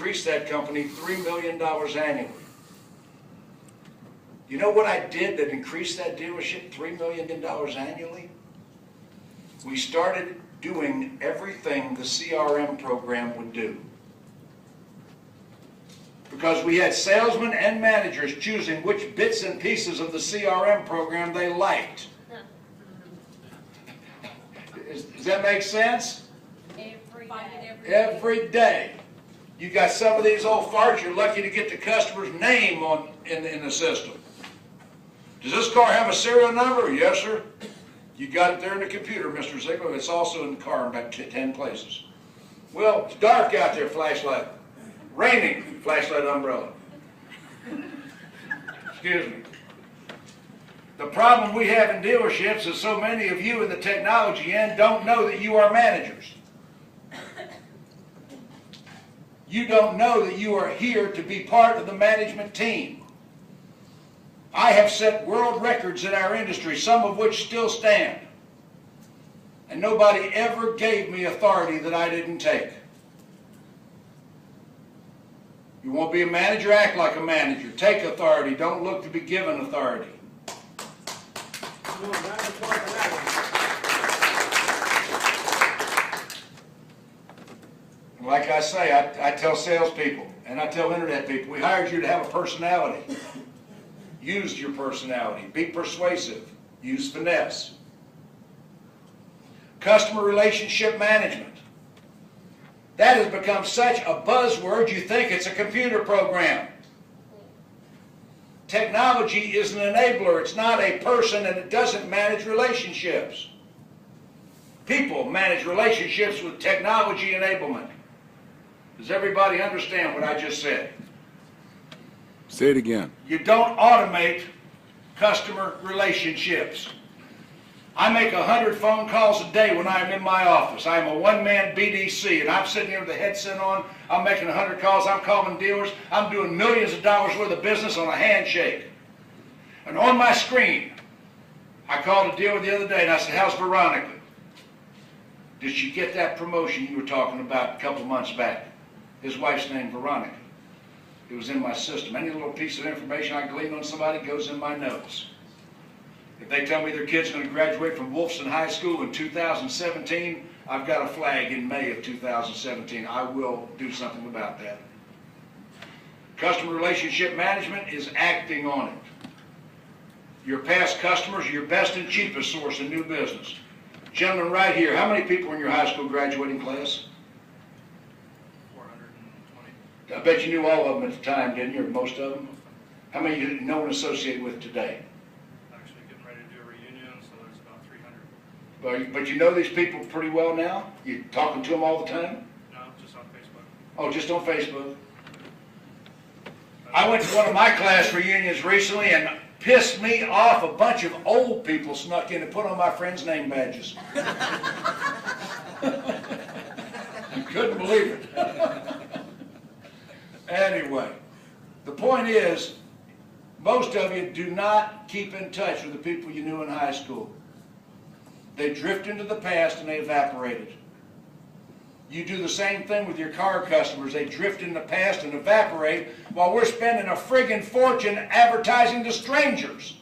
increase that company $3 million annually. You know what I did that increased that dealership $3 million annually? We started doing everything the CRM program would do. Because we had salesmen and managers choosing which bits and pieces of the CRM program they liked. Does that make sense? Every day. You got some of these old farts, you're lucky to get the customer's name in the system. Does this car have a serial number? Yes, sir. You got it there in the computer, Mr. Ziegler. It's also in the car in about 10 places. Well, it's dark out there, flashlight. Raining, flashlight umbrella. Excuse me. The problem we have in dealerships is so many of you in the technology end don't know that you are managers. You don't know that you are here to be part of the management team. I have set world records in our industry, some of which still stand. And nobody ever gave me authority that I didn't take. You won't be a manager, act like a manager. Take authority. Don't look to be given authority. Like I say, I tell salespeople and I tell internet people, we hired you to have a personality. Use your personality. Be persuasive. Use finesse. Customer relationship management. That has become such a buzzword you think it's a computer program. Technology is an enabler. It's not a person, and it doesn't manage relationships. People manage relationships with technology enablement. Does everybody understand what I just said? Say it again. You don't automate customer relationships. I make 100 phone calls a day when I'm in my office. I'm a one-man BDC, and I'm sitting here with the headset on. I'm making 100 calls. I'm calling dealers. I'm doing millions of dollars worth of business on a handshake. And on my screen, I called a dealer the other day, and I said, how's Veronica? Did she get that promotion you were talking about a couple of months back? His wife's name, Veronica. It was in my system. Any little piece of information I glean on somebody goes in my notes. If they tell me their kid's going to graduate from Wolfson High School in 2017, I've got a flag in May of 2017. I will do something about that. Customer relationship management is acting on it. Your past customers are your best and cheapest source of new business. Gentlemen right here, how many people were in your high school graduating class? 420. I bet you knew all of them at the time, didn't you, or most of them? How many you know and associate with today? Actually getting ready to do a reunion, so there's about 300. But you know these people pretty well now? You talking to them all the time? No, just on Facebook. Oh, just on Facebook? I went to one of my class reunions recently and pissed me off. A bunch of old people snuck in and put on my friends' name badges. You couldn't believe it. Anyway, the point is, most of you do not keep in touch with the people you knew in high school. They drift into the past and they evaporated. You do the same thing with your car customers. They drift in the past and evaporate while we're spending a friggin' fortune advertising to strangers.